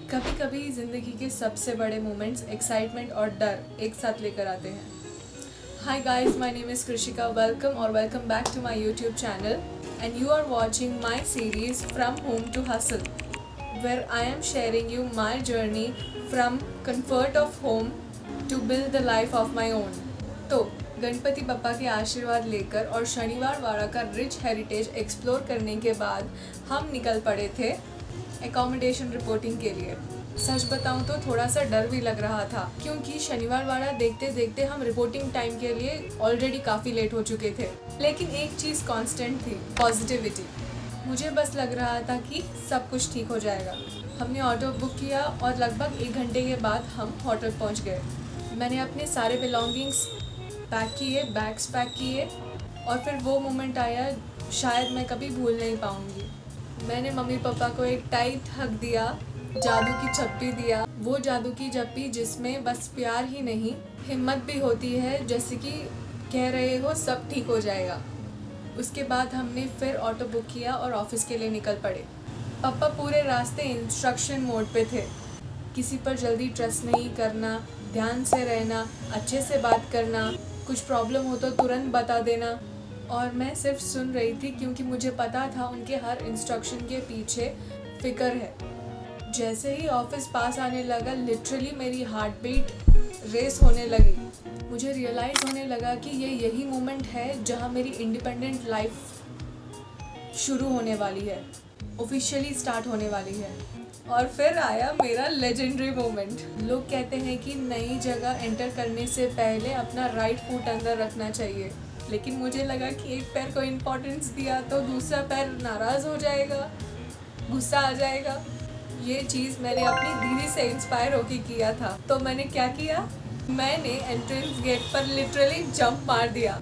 कभी कभी ज़िंदगी के सबसे बड़े मोमेंट्स एक्साइटमेंट और डर एक साथ लेकर आते हैं। Hi guys, my name is Krishika. Welcome और welcome back to my YouTube channel and you are watching my series from home to hustle, where I am sharing you my journey from comfort of home to build the life of my own। तो गणपति बप्पा के आशीर्वाद लेकर और शनिवार वाड़ा का rich heritage explore करने के बाद हम निकल पड़े थे एकोमोडेशन रिपोर्टिंग के लिए। सच बताऊं तो थोड़ा सा डर भी लग रहा था, क्योंकि शनिवार वाड़ा देखते देखते हम रिपोर्टिंग टाइम के लिए ऑलरेडी काफ़ी लेट हो चुके थे। लेकिन एक चीज़ कांस्टेंट थी, पॉजिटिविटी। मुझे बस लग रहा था कि सब कुछ ठीक हो जाएगा। हमने ऑटो बुक किया और लगभग 1 घंटे के बाद हम होटल पहुंच गए। मैंने अपने सारे बिलोंगिंग्स पैक किए, बैग्स पैक किए और फिर वो मोमेंट आया शायद मैं कभी भूल नहीं पाऊंगी। मैंने मम्मी पापा को एक टाइट हग दिया, जादू की चप्पी दिया, वो जादू की चप्पी जिसमें बस प्यार ही नहीं हिम्मत भी होती है, जैसे कि कह रहे हो सब ठीक हो जाएगा। उसके बाद हमने फिर ऑटो बुक किया और ऑफिस के लिए निकल पड़े। पापा पूरे रास्ते इंस्ट्रक्शन मोड पे थे, किसी पर जल्दी ट्रस्ट नहीं करना, ध्यान से रहना, अच्छे से बात करना, कुछ प्रॉब्लम हो तो तुरंत बता देना। और मैं सिर्फ सुन रही थी, क्योंकि मुझे पता था उनके हर इंस्ट्रक्शन के पीछे फिक्र है। जैसे ही ऑफिस पास आने लगा, लिटरली मेरी हार्ट बीट रेस होने लगी। मुझे रियलाइज़ होने लगा कि ये यही मोमेंट है जहाँ मेरी इंडिपेंडेंट लाइफ शुरू होने वाली है, ऑफिशियली स्टार्ट होने वाली है। और फिर आया मेरा लेजेंडरी मोमेंट। लोग कहते हैं कि नई जगह एंटर करने से पहले अपना राइट फुट अंदर रखना चाहिए, लेकिन मुझे लगा कि एक पैर को इम्पोर्टेंस दिया तो दूसरा पैर नाराज़ हो जाएगा, गुस्सा आ जाएगा। ये चीज़ मैंने अपनी दीदी से इंस्पायर होकर किया था। तो मैंने क्या किया, मैंने एंट्रेंस गेट पर लिटरली जंप मार दिया।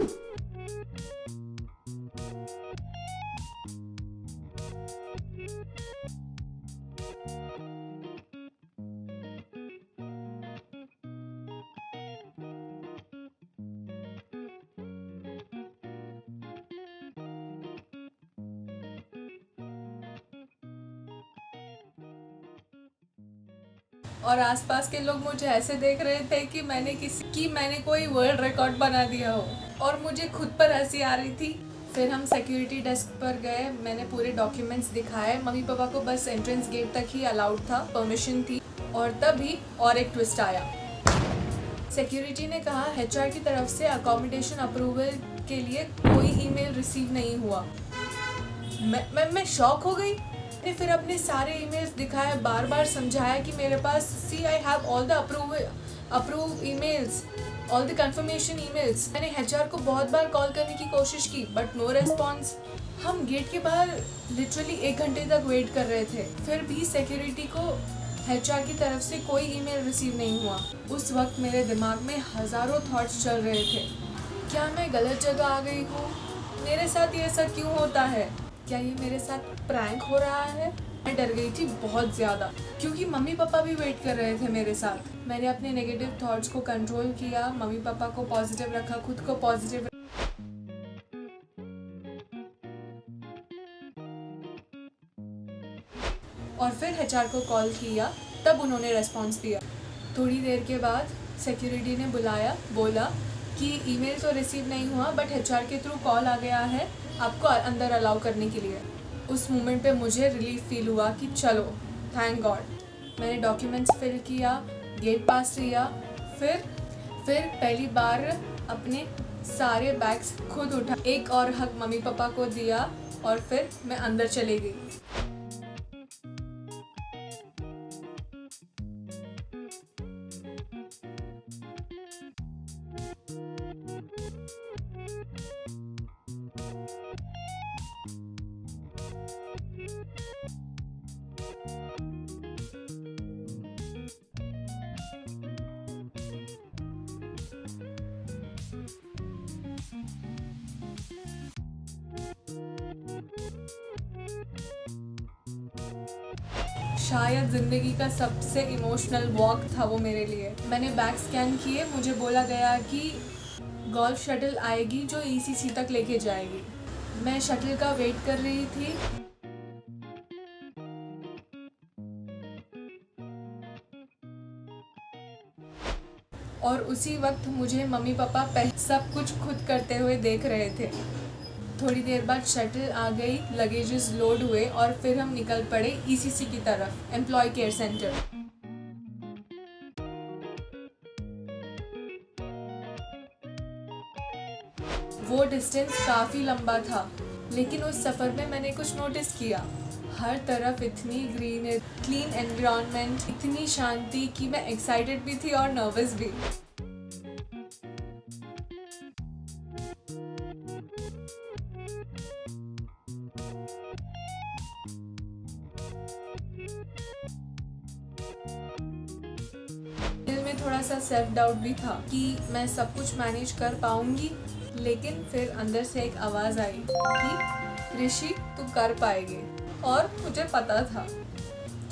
और आसपास के लोग मुझे ऐसे देख रहे थे कि मैंने कोई वर्ल्ड रिकॉर्ड बना दिया हो, और मुझे खुद पर हंसी आ रही थी। फिर हम सिक्योरिटी डेस्क पर गए, मैंने पूरे डॉक्यूमेंट्स दिखाए। मम्मी पापा को बस एंट्रेंस गेट तक ही अलाउड था, परमिशन थी। और तभी और एक ट्विस्ट आया। सिक्योरिटी ने कहा एचआर की तरफ से अकोमोडेशन अप्रूवल के लिए कोई ईमेल रिसीव नहीं हुआ। मैं शॉक हो गई। मैंने फिर अपने सारे ईमेल्स दिखाए, बार बार समझाया कि मेरे पास I have all the approve emails, all the confirmation emails. मैंने एचआर को बहुत बार कॉल करने की कोशिश की, बट नो रेस्पॉन्स। हम गेट के बाहर लिटरली 1 घंटे तक वेट कर रहे थे, फिर भी सिक्योरिटी को एचआर की तरफ से कोई ईमेल रिसीव नहीं हुआ। उस वक्त मेरे दिमाग में हज़ारों थॉट्स चल रहे थे। क्या मैं गलत जगह आ गई हूँ? मेरे साथ ये ऐसा क्यों होता है? क्या ये मेरे साथ प्रैंक हो रहा है? मैं डर गई थी बहुत ज़्यादा, क्योंकि मम्मी पापा भी वेट कर रहे थे मेरे साथ। मैंने अपने नेगेटिव थॉट्स को कंट्रोल किया, मम्मी पापा को पॉजिटिव रखा, खुद को पॉजिटिव। और फिर एचआर को कॉल किया, तब उन्होंने रेस्पॉन्स दिया। थोड़ी देर के बाद सिक्योरिटी ने बुलाया, बोला कि ईमेल तो रिसीव नहीं हुआ, बट एचआर के थ्रू कॉल आ गया है आपको अंदर अलाउ करने के लिए। उस मोमेंट पे मुझे रिलीफ फील हुआ कि चलो, थैंक गॉड। मैंने डॉक्यूमेंट्स फिल किया, गेट पास लिया, फिर पहली बार अपने सारे बैग्स खुद उठा, एक और हग मम्मी पापा को दिया और फिर मैं अंदर चली गई। शायद ज़िंदगी का सबसे इमोशनल वॉक था वो मेरे लिए। मैंने बैग स्कैन किए, मुझे बोला गया कि गोल्फ शटल आएगी जो ईसीसी तक लेके जाएगी। मैं शटल का वेट कर रही थी। और उसी वक्त मुझे मम्मी पापा सब कुछ खुद करते हुए देख रहे थे। थोड़ी देर बाद शटल आ गई, लगेजेस लोड हुए और फिर हम निकल पड़े ईसीसी की तरफ, एम्प्लॉय केयर सेंटर। वो डिस्टेंस काफ़ी लंबा था, लेकिन उस सफ़र में मैंने कुछ नोटिस किया। हर तरफ इतनी ग्रीन, क्लीन एनवायरनमेंट, इतनी शांति कि मैं एक्साइटेड भी थी और नर्वस भी। दिल में थोड़ा सा सेल्फ डाउट भी था कि मैं सब कुछ मैनेज कर पाऊंगी, लेकिन फिर अंदर से एक आवाज़ आई कि ऋषि तू कर पाएगी। और मुझे पता था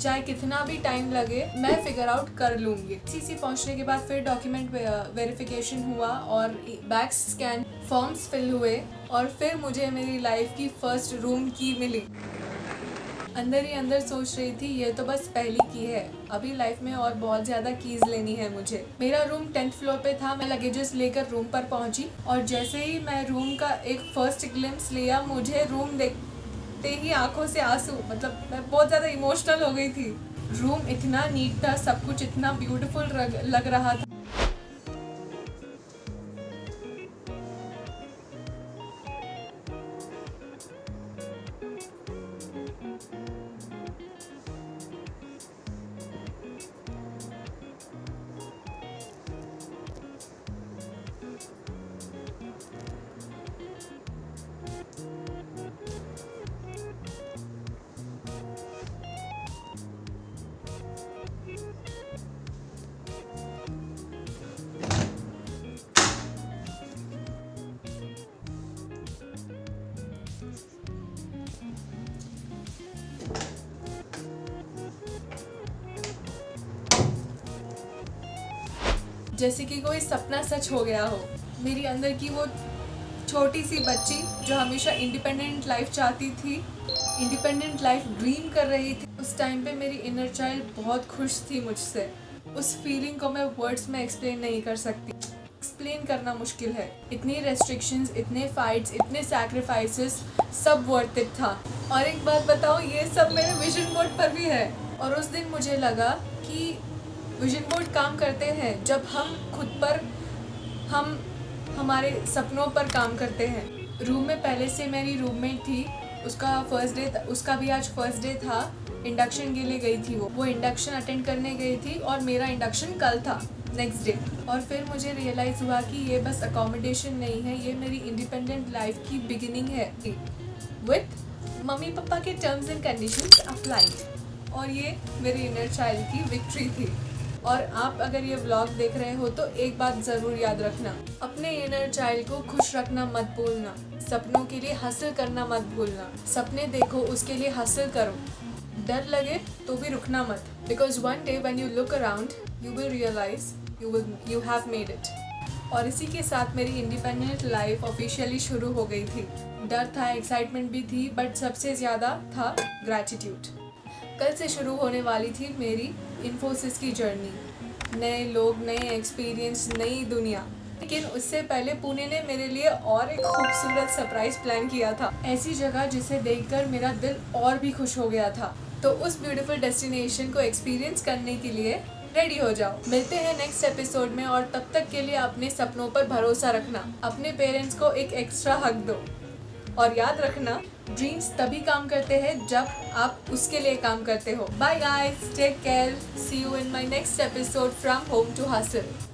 चाहे कितना भी टाइम लगे मैं फिगर आउट कर लूँगी। सीसी पहुँचने के बाद फिर डॉक्यूमेंट वेरिफिकेशन हुआ और बैग्स स्कैन, फॉर्म्स फिल हुए और फिर मुझे मेरी लाइफ की फर्स्ट रूम की मिली। अंदर ही अंदर सोच रही थी ये तो बस पहली की है, अभी लाइफ में और बहुत ज़्यादा कीज़ लेनी है मुझे। मेरा रूम 10th फ्लोर पे था। मैं लगेजेस लेकर रूम पर पहुंची और जैसे ही मैं रूम का एक फर्स्ट ग्लिम्स लिया, मुझे रूम देखते ही आंखों से आंसू, मतलब मैं बहुत ज़्यादा इमोशनल हो गई थी। रूम इतना नीट था, सब कुछ इतना ब्यूटीफुल लग रहा था। जैसे कि कोई सपना सच हो गया हो। मेरी अंदर की वो छोटी सी बच्ची जो हमेशा इंडिपेंडेंट लाइफ चाहती थी, इंडिपेंडेंट लाइफ ड्रीम कर रही थी, उस टाइम पे मेरी इनर चाइल्ड बहुत खुश थी मुझसे। उस फीलिंग को मैं वर्ड्स में एक्सप्लेन नहीं कर सकती, एक्सप्लेन करना मुश्किल है। इतनी रेस्ट्रिक्शंस, इतने फाइट्स, इतने सैक्रिफाइसेस, सब वर्थ इट था। और एक बात बताओ, ये सब मेरे विजन बोर्ड पर भी है। और उस दिन मुझे लगा कि विजन बोर्ड काम करते हैं जब हम खुद पर, हम हमारे सपनों पर काम करते हैं। रूम में पहले से मेरी रूममेट थी, उसका फर्स्ट डे, उसका भी आज फर्स्ट डे था। इंडक्शन के लिए गई थी, वो इंडक्शन अटेंड करने गई थी और मेरा इंडक्शन कल था, नेक्स्ट डे। और फिर मुझे रियलाइज़ हुआ कि ये बस अकोमोडेशन नहीं है, ये मेरी इंडिपेंडेंट लाइफ की बिगिनिंग है, विथ मम्मी पापा के टर्म्स एंड कंडीशंस अप्लाइड। और ये मेरी इनर चाइल्ड की विक्ट्री थी। और आप अगर ये व्लॉग देख रहे हो तो एक बात ज़रूर याद रखना, अपने इनर चाइल्ड को खुश रखना मत भूलना, सपनों के लिए हासिल करना मत भूलना। सपने देखो, उसके लिए हासिल करो, डर लगे तो भी रुकना मत, because one day when you look around you will realise you have made it. और इसी के साथ मेरी इंडिपेंडेंट लाइफ ऑफिशियली शुरू हो गई थी। डर था, एक्साइटमेंट भी थी, बट सबसे ज़्यादा था ग्रैटिट्यूड। कल से शुरू होने वाली थी मेरी इन्फोसिस की जर्नी, नए लोग, नए एक्सपीरियंस, नई दुनिया। लेकिन उससे पहले पुणे ने मेरे लिए और एक खूबसूरत सरप्राइज प्लान किया था, ऐसी जगह जिसे देखकर मेरा दिल और भी खुश हो गया था। तो उस ब्यूटीफुल डेस्टिनेशन को एक्सपीरियंस करने के लिए रेडी हो जाओ। मिलते हैं नेक्स्ट एपिसोड में, और तब तक के लिए अपने सपनों पर भरोसा रखना, अपने पेरेंट्स को एक एक्स्ट्रा हक दो, और याद रखना ड्रीम्स तभी काम करते हैं जब आप उसके लिए काम करते हो। Bye guys, take care, see you in my next episode from home to hustle.